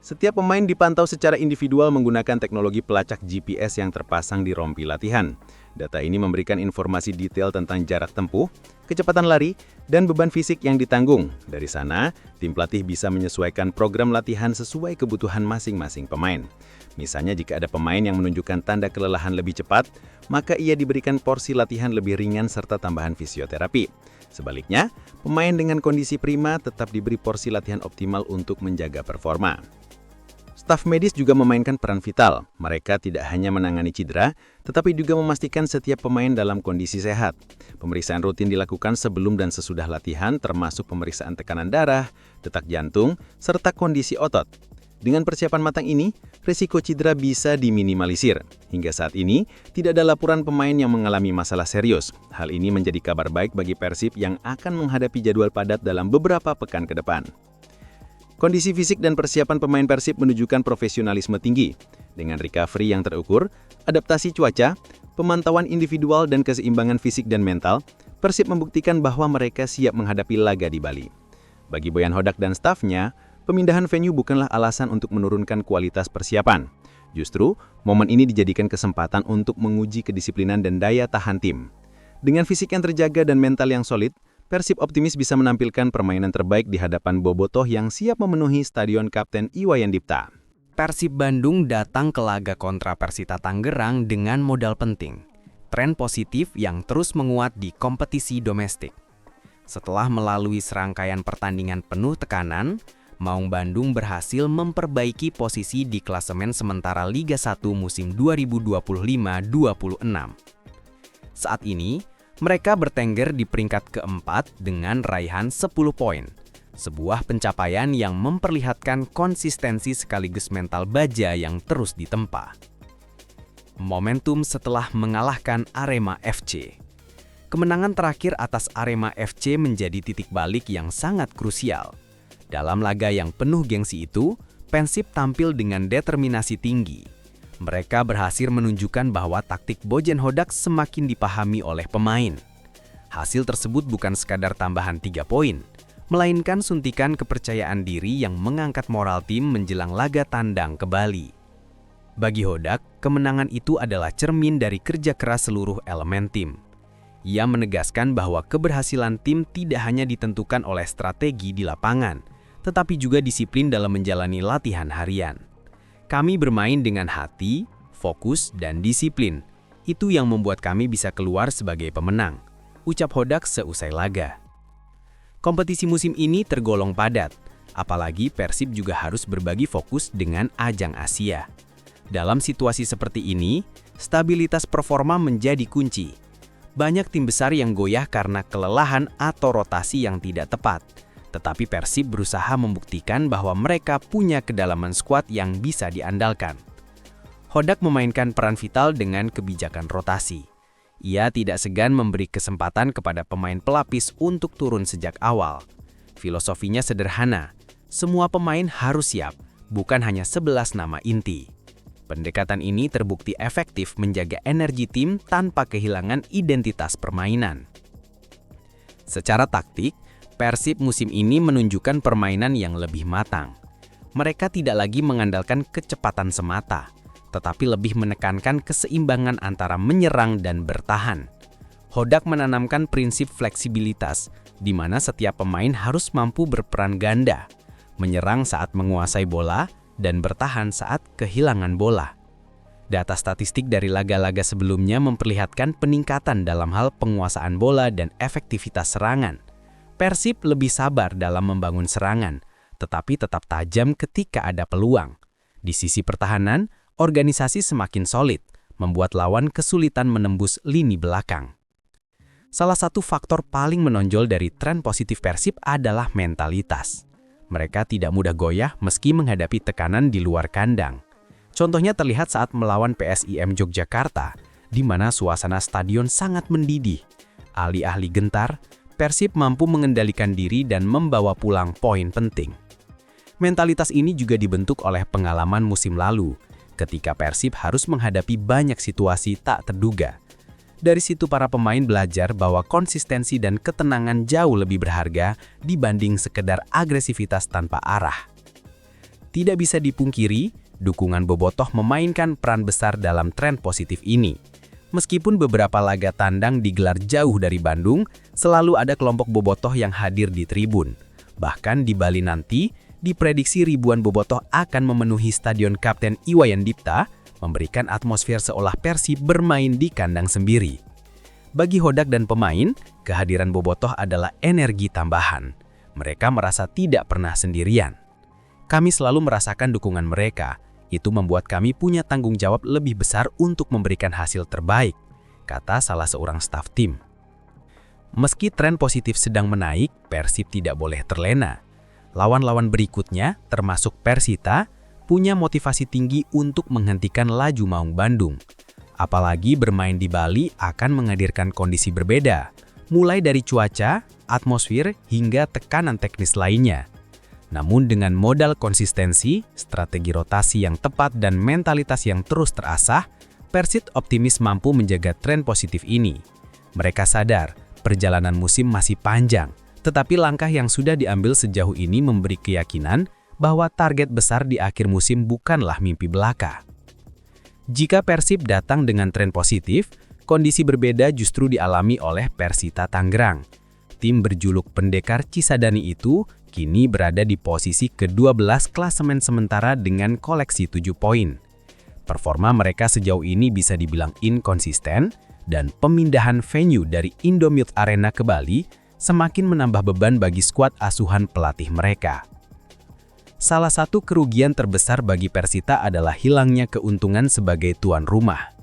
Setiap pemain dipantau secara individual menggunakan teknologi pelacak GPS yang terpasang di rompi latihan. Data ini memberikan informasi detail tentang jarak tempuh, kecepatan lari, dan beban fisik yang ditanggung. Dari sana, tim pelatih bisa menyesuaikan program latihan sesuai kebutuhan masing-masing pemain. Misalnya jika ada pemain yang menunjukkan tanda kelelahan lebih cepat, maka ia diberikan porsi latihan lebih ringan serta tambahan fisioterapi. Sebaliknya, pemain dengan kondisi prima tetap diberi porsi latihan optimal untuk menjaga performa. Staf medis juga memainkan peran vital. Mereka tidak hanya menangani cedera, tetapi juga memastikan setiap pemain dalam kondisi sehat. Pemeriksaan rutin dilakukan sebelum dan sesudah latihan, termasuk pemeriksaan tekanan darah, detak jantung, serta kondisi otot. Dengan persiapan matang ini, risiko cedera bisa diminimalisir. Hingga saat ini, tidak ada laporan pemain yang mengalami masalah serius. Hal ini menjadi kabar baik bagi Persib yang akan menghadapi jadwal padat dalam beberapa pekan ke depan. Kondisi fisik dan persiapan pemain Persib menunjukkan profesionalisme tinggi. Dengan recovery yang terukur, adaptasi cuaca, pemantauan individual dan keseimbangan fisik dan mental, Persib membuktikan bahwa mereka siap menghadapi laga di Bali. Bagi Boyan Hodak dan stafnya, pemindahan venue bukanlah alasan untuk menurunkan kualitas persiapan. Justru, momen ini dijadikan kesempatan untuk menguji kedisiplinan dan daya tahan tim. Dengan fisik yang terjaga dan mental yang solid, Persib optimis bisa menampilkan permainan terbaik di hadapan Bobotoh yang siap memenuhi Stadion Kapten Iwayan Dipta. Persib Bandung datang ke laga kontra Persita Tangerang dengan modal penting. Tren positif yang terus menguat di kompetisi domestik. Setelah melalui serangkaian pertandingan penuh tekanan, Maung Bandung berhasil memperbaiki posisi di klasemen sementara Liga 1 musim 2025-26. Saat ini, mereka bertengger di peringkat keempat dengan raihan 10 poin. Sebuah pencapaian yang memperlihatkan konsistensi sekaligus mental baja yang terus ditempa. Momentum setelah mengalahkan Arema FC. Kemenangan terakhir atas Arema FC menjadi titik balik yang sangat krusial. Dalam laga yang penuh gengsi itu, Persib tampil dengan determinasi tinggi. Mereka berhasil menunjukkan bahwa taktik Bojan Hodak semakin dipahami oleh pemain. Hasil tersebut bukan sekadar tambahan 3 poin, melainkan suntikan kepercayaan diri yang mengangkat moral tim menjelang laga tandang ke Bali. Bagi Hodak, kemenangan itu adalah cermin dari kerja keras seluruh elemen tim. Ia menegaskan bahwa keberhasilan tim tidak hanya ditentukan oleh strategi di lapangan, tetapi juga disiplin dalam menjalani latihan harian. Kami bermain dengan hati, fokus, dan disiplin. Itu yang membuat kami bisa keluar sebagai pemenang, ucap Hodak seusai laga. Kompetisi musim ini tergolong padat, apalagi Persib juga harus berbagi fokus dengan ajang Asia. Dalam situasi seperti ini, stabilitas performa menjadi kunci. Banyak tim besar yang goyah karena kelelahan atau rotasi yang tidak tepat. Tetapi Persib berusaha membuktikan bahwa mereka punya kedalaman skuad yang bisa diandalkan. Hodak memainkan peran vital dengan kebijakan rotasi. Ia tidak segan memberi kesempatan kepada pemain pelapis untuk turun sejak awal. Filosofinya sederhana, semua pemain harus siap, bukan hanya 11 nama inti. Pendekatan ini terbukti efektif menjaga energi tim tanpa kehilangan identitas permainan. Secara taktik, Persib musim ini menunjukkan permainan yang lebih matang. Mereka tidak lagi mengandalkan kecepatan semata, tetapi lebih menekankan keseimbangan antara menyerang dan bertahan. Hodak menanamkan prinsip fleksibilitas, di mana setiap pemain harus mampu berperan ganda, menyerang saat menguasai bola dan bertahan saat kehilangan bola. Data statistik dari laga-laga sebelumnya memperlihatkan peningkatan dalam hal penguasaan bola dan efektivitas serangan. Persib lebih sabar dalam membangun serangan, tetapi tetap tajam ketika ada peluang. Di sisi pertahanan, organisasi semakin solid, membuat lawan kesulitan menembus lini belakang. Salah satu faktor paling menonjol dari tren positif Persib adalah mentalitas. Mereka tidak mudah goyah meski menghadapi tekanan di luar kandang. Contohnya terlihat saat melawan PSIM Yogyakarta, di mana suasana stadion sangat mendidih. Ahli-ahli gentar, Persib mampu mengendalikan diri dan membawa pulang poin penting. Mentalitas ini juga dibentuk oleh pengalaman musim lalu, ketika Persib harus menghadapi banyak situasi tak terduga. Dari situ para pemain belajar bahwa konsistensi dan ketenangan jauh lebih berharga dibanding sekedar agresivitas tanpa arah. Tidak bisa dipungkiri, dukungan bobotoh memainkan peran besar dalam tren positif ini. Meskipun beberapa laga tandang digelar jauh dari Bandung, selalu ada kelompok bobotoh yang hadir di tribun. Bahkan di Bali nanti, diprediksi ribuan bobotoh akan memenuhi Stadion Kapten Iwayan Dipta, memberikan atmosfer seolah Persib bermain di kandang sendiri. Bagi Hodak dan pemain, kehadiran bobotoh adalah energi tambahan. Mereka merasa tidak pernah sendirian. Kami selalu merasakan dukungan mereka. Itu membuat kami punya tanggung jawab lebih besar untuk memberikan hasil terbaik, kata salah seorang staf tim. Meski tren positif sedang menaik, Persib tidak boleh terlena. Lawan-lawan berikutnya, termasuk Persita, punya motivasi tinggi untuk menghentikan laju Maung Bandung. Apalagi bermain di Bali akan menghadirkan kondisi berbeda, mulai dari cuaca, atmosfer, hingga tekanan teknis lainnya. Namun dengan modal konsistensi, strategi rotasi yang tepat dan mentalitas yang terus terasah, Persib optimis mampu menjaga tren positif ini. Mereka sadar, perjalanan musim masih panjang, tetapi langkah yang sudah diambil sejauh ini memberi keyakinan bahwa target besar di akhir musim bukanlah mimpi belaka. Jika Persib datang dengan tren positif, kondisi berbeda justru dialami oleh Persita Tangerang. Tim berjuluk Pendekar Cisadani itu kini berada di posisi ke-12 klasemen sementara dengan koleksi 7 poin. Performa mereka sejauh ini bisa dibilang inkonsisten, dan pemindahan venue dari Indomilk Arena ke Bali semakin menambah beban bagi skuad asuhan pelatih mereka. Salah satu kerugian terbesar bagi Persita adalah hilangnya keuntungan sebagai tuan rumah.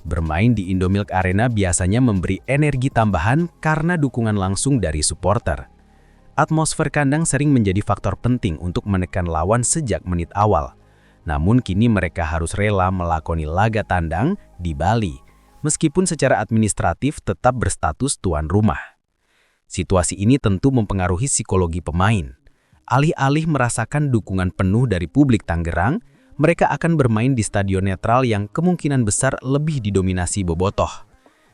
Bermain di Indomilk Arena biasanya memberi energi tambahan karena dukungan langsung dari supporter. Atmosfer kandang sering menjadi faktor penting untuk menekan lawan sejak menit awal. Namun kini mereka harus rela melakoni laga tandang di Bali, meskipun secara administratif tetap berstatus tuan rumah. Situasi ini tentu mempengaruhi psikologi pemain. Alih-alih merasakan dukungan penuh dari publik Tangerang, mereka akan bermain di stadion netral yang kemungkinan besar lebih didominasi bobotoh.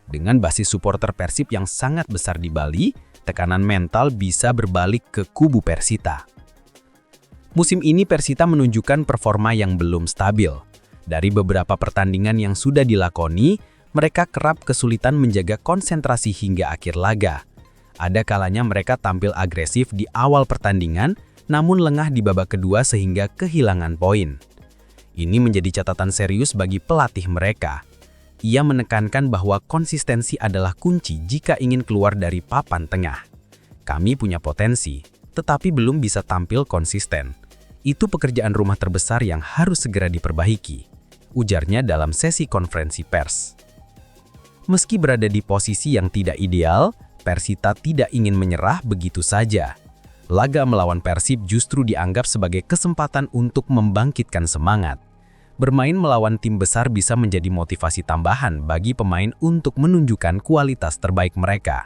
Dengan basis supporter Persib yang sangat besar di Bali, tekanan mental bisa berbalik ke kubu Persita. Musim ini Persita menunjukkan performa yang belum stabil. Dari beberapa pertandingan yang sudah dilakoni, mereka kerap kesulitan menjaga konsentrasi hingga akhir laga. Ada kalanya mereka tampil agresif di awal pertandingan, namun lengah di babak kedua sehingga kehilangan poin. Ini menjadi catatan serius bagi pelatih mereka. Ia menekankan bahwa konsistensi adalah kunci jika ingin keluar dari papan tengah. Kami punya potensi, tetapi belum bisa tampil konsisten. Itu pekerjaan rumah terbesar yang harus segera diperbaiki, ujarnya dalam sesi konferensi pers. Meski berada di posisi yang tidak ideal, Persita tidak ingin menyerah begitu saja. Laga melawan Persib justru dianggap sebagai kesempatan untuk membangkitkan semangat. Bermain melawan tim besar bisa menjadi motivasi tambahan bagi pemain untuk menunjukkan kualitas terbaik mereka.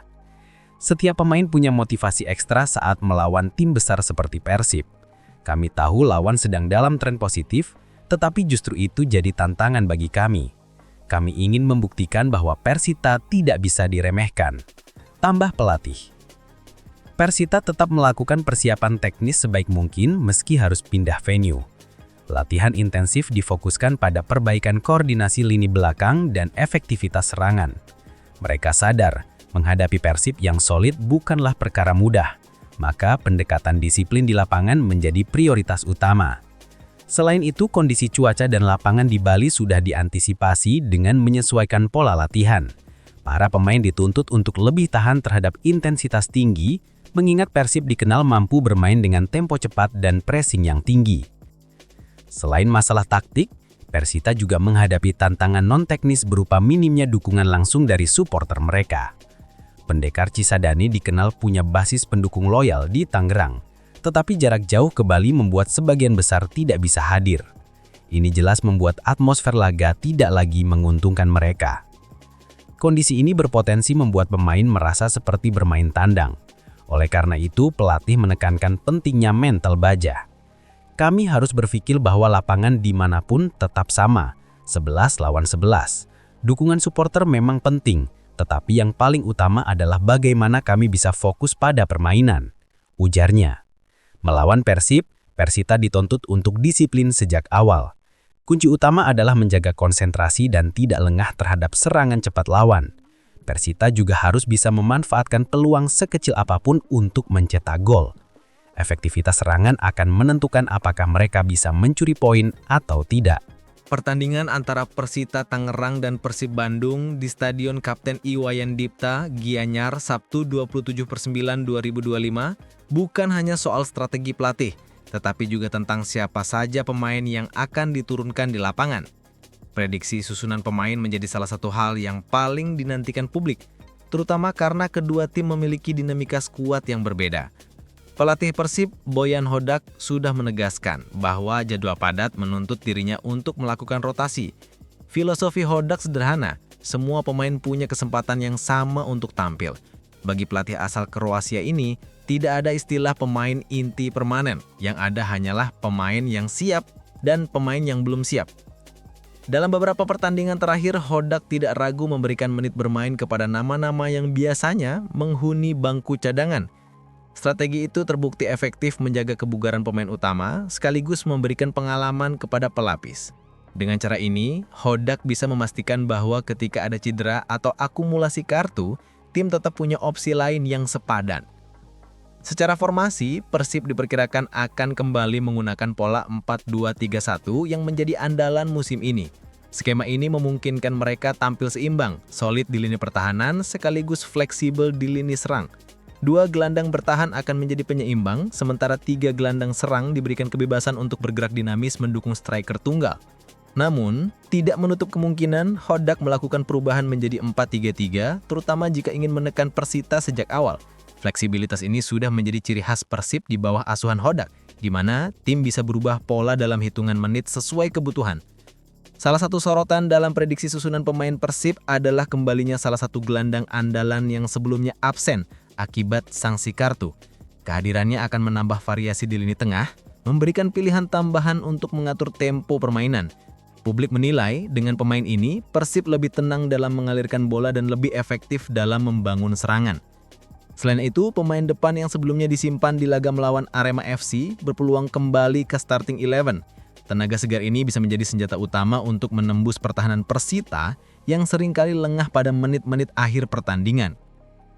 Setiap pemain punya motivasi ekstra saat melawan tim besar seperti Persib. Kami tahu lawan sedang dalam tren positif, tetapi justru itu jadi tantangan bagi kami. Kami ingin membuktikan bahwa Persita tidak bisa diremehkan. Tambah pelatih. Persita tetap melakukan persiapan teknis sebaik mungkin meski harus pindah venue. Latihan intensif difokuskan pada perbaikan koordinasi lini belakang dan efektivitas serangan. Mereka sadar, menghadapi Persib yang solid bukanlah perkara mudah, maka pendekatan disiplin di lapangan menjadi prioritas utama. Selain itu, kondisi cuaca dan lapangan di Bali sudah diantisipasi dengan menyesuaikan pola latihan. Para pemain dituntut untuk lebih tahan terhadap intensitas tinggi, mengingat Persib dikenal mampu bermain dengan tempo cepat dan pressing yang tinggi. Selain masalah taktik, Persita juga menghadapi tantangan non-teknis berupa minimnya dukungan langsung dari supporter mereka. Pendekar Cisadani dikenal punya basis pendukung loyal di Tangerang, tetapi jarak jauh ke Bali membuat sebagian besar tidak bisa hadir. Ini jelas membuat atmosfer laga tidak lagi menguntungkan mereka. Kondisi ini berpotensi membuat pemain merasa seperti bermain tandang. Oleh karena itu, pelatih menekankan pentingnya mental baja. Kami harus berpikir bahwa lapangan dimanapun tetap sama, 11 lawan 11. Dukungan supporter memang penting, tetapi yang paling utama adalah bagaimana kami bisa fokus pada permainan, ujarnya. Melawan Persib, Persita dituntut untuk disiplin sejak awal. Kunci utama adalah menjaga konsentrasi dan tidak lengah terhadap serangan cepat lawan. Persita juga harus bisa memanfaatkan peluang sekecil apapun untuk mencetak gol. Efektivitas serangan akan menentukan apakah mereka bisa mencuri poin atau tidak. Pertandingan antara Persita Tangerang dan Persib Bandung di Stadion Kapten Iwayan Dipta, Gianyar, Sabtu 27/9/2025 bukan hanya soal strategi pelatih, tetapi juga tentang siapa saja pemain yang akan diturunkan di lapangan. Prediksi susunan pemain menjadi salah satu hal yang paling dinantikan publik, terutama karena kedua tim memiliki dinamika skuad yang berbeda. Pelatih Persib, Boyan Hodak, sudah menegaskan bahwa jadwal padat menuntut dirinya untuk melakukan rotasi. Filosofi Hodak sederhana, semua pemain punya kesempatan yang sama untuk tampil. Bagi pelatih asal Kroasia ini, tidak ada istilah pemain inti permanen, yang ada hanyalah pemain yang siap dan pemain yang belum siap. Dalam beberapa pertandingan terakhir, Hodak tidak ragu memberikan menit bermain kepada nama-nama yang biasanya menghuni bangku cadangan. Strategi itu terbukti efektif menjaga kebugaran pemain utama, sekaligus memberikan pengalaman kepada pelapis. Dengan cara ini, Hodak bisa memastikan bahwa ketika ada cedera atau akumulasi kartu, tim tetap punya opsi lain yang sepadan. Secara formasi, Persib diperkirakan akan kembali menggunakan pola 4-2-3-1 yang menjadi andalan musim ini. Skema ini memungkinkan mereka tampil seimbang, solid di lini pertahanan, sekaligus fleksibel di lini serang. 2 gelandang bertahan akan menjadi penyeimbang, sementara 3 gelandang serang diberikan kebebasan untuk bergerak dinamis mendukung striker tunggal. Namun, tidak menutup kemungkinan Hodak melakukan perubahan menjadi 4-3-3, terutama jika ingin menekan Persita sejak awal. Fleksibilitas ini sudah menjadi ciri khas Persib di bawah asuhan Hodak, di mana tim bisa berubah pola dalam hitungan menit sesuai kebutuhan. Salah satu sorotan dalam prediksi susunan pemain Persib adalah kembalinya salah satu gelandang andalan yang sebelumnya absen akibat sanksi kartu. Kehadirannya akan menambah variasi di lini tengah, memberikan pilihan tambahan untuk mengatur tempo permainan. Publik menilai dengan pemain ini, Persib lebih tenang dalam mengalirkan bola dan lebih efektif dalam membangun serangan. Selain itu, pemain depan yang sebelumnya disimpan di laga melawan Arema FC berpeluang kembali ke starting 11. Tenaga segar ini bisa menjadi senjata utama untuk menembus pertahanan Persita yang seringkali lengah pada menit-menit akhir pertandingan.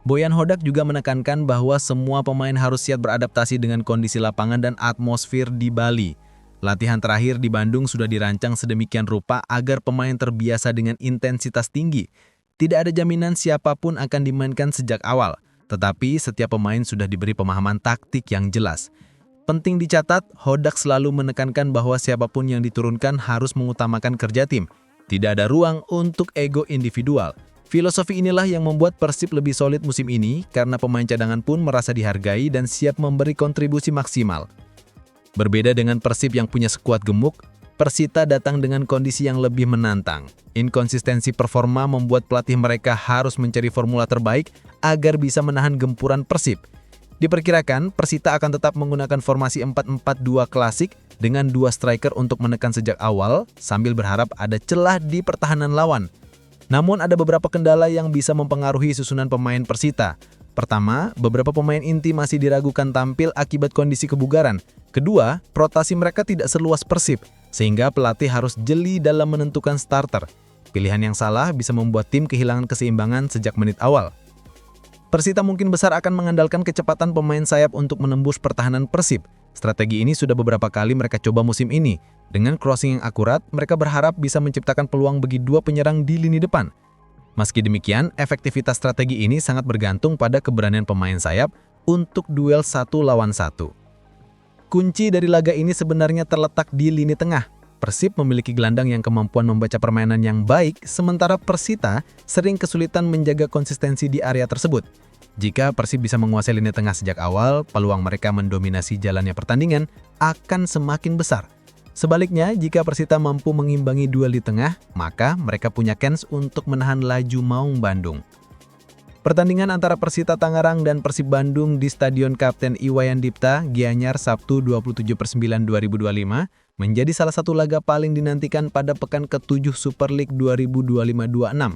Boyan Hodak juga menekankan bahwa semua pemain harus siap beradaptasi dengan kondisi lapangan dan atmosfer di Bali. Latihan terakhir di Bandung sudah dirancang sedemikian rupa agar pemain terbiasa dengan intensitas tinggi. Tidak ada jaminan siapapun akan dimainkan sejak awal, tetapi setiap pemain sudah diberi pemahaman taktik yang jelas. Penting dicatat, Hodak selalu menekankan bahwa siapapun yang diturunkan harus mengutamakan kerja tim. Tidak ada ruang untuk ego individual. Filosofi inilah yang membuat Persib lebih solid musim ini karena pemain cadangan pun merasa dihargai dan siap memberi kontribusi maksimal. Berbeda dengan Persib yang punya skuad gemuk, Persita datang dengan kondisi yang lebih menantang. Inkonsistensi performa membuat pelatih mereka harus mencari formula terbaik agar bisa menahan gempuran Persib. Diperkirakan Persita akan tetap menggunakan formasi 4-4-2 klasik dengan 2 striker untuk menekan sejak awal sambil berharap ada celah di pertahanan lawan. Namun ada beberapa kendala yang bisa mempengaruhi susunan pemain Persita. Pertama, beberapa pemain inti masih diragukan tampil akibat kondisi kebugaran. Kedua, rotasi mereka tidak seluas Persib, sehingga pelatih harus jeli dalam menentukan starter. Pilihan yang salah bisa membuat tim kehilangan keseimbangan sejak menit awal. Persita mungkin besar akan mengandalkan kecepatan pemain sayap untuk menembus pertahanan Persib. Strategi ini sudah beberapa kali mereka coba musim ini. Dengan crossing yang akurat, mereka berharap bisa menciptakan peluang bagi 2 penyerang di lini depan. Meski demikian, efektivitas strategi ini sangat bergantung pada keberanian pemain sayap untuk duel 1 lawan 1. Kunci dari laga ini sebenarnya terletak di lini tengah. Persib memiliki gelandang yang kemampuan membaca permainan yang baik, sementara Persita sering kesulitan menjaga konsistensi di area tersebut. Jika Persib bisa menguasai lini tengah sejak awal, peluang mereka mendominasi jalannya pertandingan akan semakin besar. Sebaliknya, jika Persita mampu mengimbangi duel di tengah, maka mereka punya kans untuk menahan laju Maung Bandung. Pertandingan antara Persita Tangerang dan Persib Bandung di Stadion Kapten Iwayan Dipta, Gianyar, Sabtu 27/9/2025 menjadi salah satu laga paling dinantikan pada pekan ke-7 Super League 2025-26.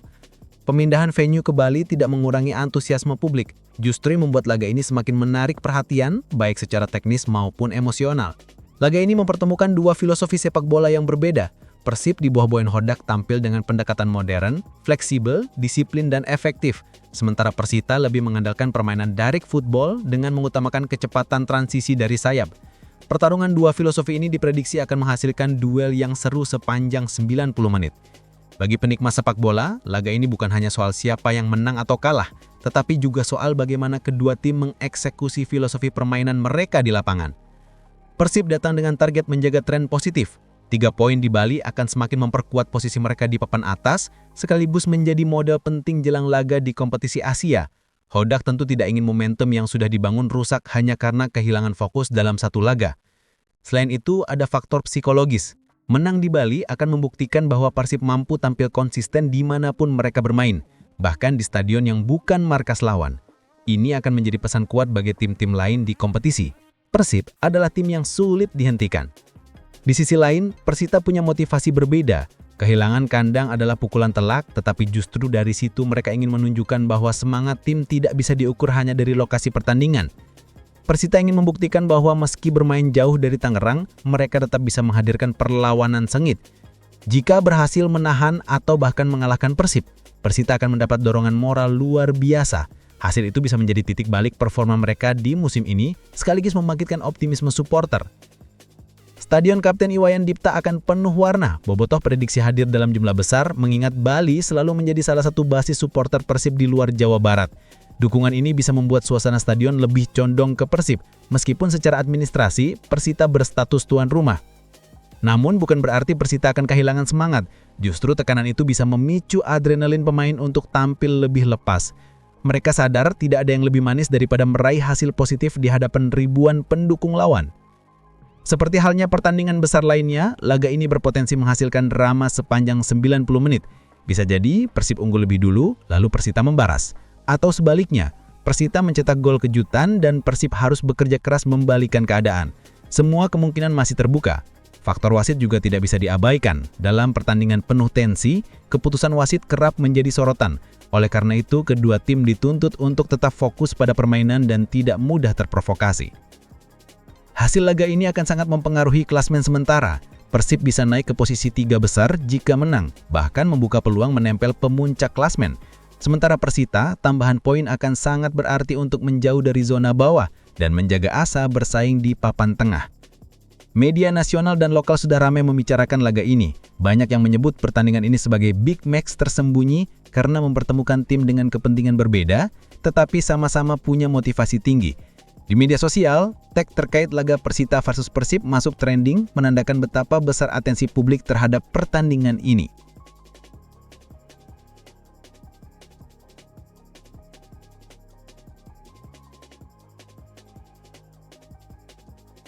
Pemindahan venue ke Bali tidak mengurangi antusiasme publik, justru membuat laga ini semakin menarik perhatian baik secara teknis maupun emosional. Laga ini mempertemukan dua filosofi sepak bola yang berbeda. Persib di bawah Boyan Hodak tampil dengan pendekatan modern, fleksibel, disiplin, dan efektif. Sementara Persita lebih mengandalkan permainan direct football dengan mengutamakan kecepatan transisi dari sayap. Pertarungan dua filosofi ini diprediksi akan menghasilkan duel yang seru sepanjang 90 menit. Bagi penikmat sepak bola, laga ini bukan hanya soal siapa yang menang atau kalah, tetapi juga soal bagaimana kedua tim mengeksekusi filosofi permainan mereka di lapangan. Persib datang dengan target menjaga tren positif. 3 poin di Bali akan semakin memperkuat posisi mereka di papan atas, sekaligus menjadi modal penting jelang laga di kompetisi Asia. Hodak tentu tidak ingin momentum yang sudah dibangun rusak hanya karena kehilangan fokus dalam satu laga. Selain itu, ada faktor psikologis. Menang di Bali akan membuktikan bahwa Persib mampu tampil konsisten dimanapun mereka bermain, bahkan di stadion yang bukan markas lawan. Ini akan menjadi pesan kuat bagi tim-tim lain di kompetisi. Persib adalah tim yang sulit dihentikan. Di sisi lain, Persita punya motivasi berbeda. Kehilangan kandang adalah pukulan telak, tetapi justru dari situ mereka ingin menunjukkan bahwa semangat tim tidak bisa diukur hanya dari lokasi pertandingan. Persita ingin membuktikan bahwa meski bermain jauh dari Tangerang, mereka tetap bisa menghadirkan perlawanan sengit. Jika berhasil menahan atau bahkan mengalahkan Persib, Persita akan mendapat dorongan moral luar biasa. Hasil itu bisa menjadi titik balik performa mereka di musim ini, sekaligus membangkitkan optimisme supporter. Stadion Kapten Iwayan Dipta akan penuh warna. Bobotoh prediksi hadir dalam jumlah besar, mengingat Bali selalu menjadi salah satu basis supporter Persib di luar Jawa Barat. Dukungan ini bisa membuat suasana stadion lebih condong ke Persib, meskipun secara administrasi, Persita berstatus tuan rumah. Namun bukan berarti Persita akan kehilangan semangat. Justru tekanan itu bisa memicu adrenalin pemain untuk tampil lebih lepas. Mereka sadar tidak ada yang lebih manis daripada meraih hasil positif di hadapan ribuan pendukung lawan. Seperti halnya pertandingan besar lainnya, laga ini berpotensi menghasilkan drama sepanjang 90 menit. Bisa jadi Persib unggul lebih dulu, lalu Persita membaras. Atau sebaliknya, Persita mencetak gol kejutan dan Persib harus bekerja keras membalikan keadaan. Semua kemungkinan masih terbuka. Faktor wasit juga tidak bisa diabaikan. Dalam pertandingan penuh tensi, keputusan wasit kerap menjadi sorotan. Oleh karena itu, kedua tim dituntut untuk tetap fokus pada permainan dan tidak mudah terprovokasi. Hasil laga ini akan sangat mempengaruhi klasmen sementara. Persib bisa naik ke posisi 3 besar jika menang, bahkan membuka peluang menempel pemuncak klasmen. Sementara Persita, tambahan poin akan sangat berarti untuk menjauh dari zona bawah dan menjaga asa bersaing di papan tengah. Media nasional dan lokal sudah ramai membicarakan laga ini. Banyak yang menyebut pertandingan ini sebagai big match tersembunyi karena mempertemukan tim dengan kepentingan berbeda, tetapi sama-sama punya motivasi tinggi. Di media sosial, tag terkait laga Persita versus Persib masuk trending, menandakan betapa besar atensi publik terhadap pertandingan ini.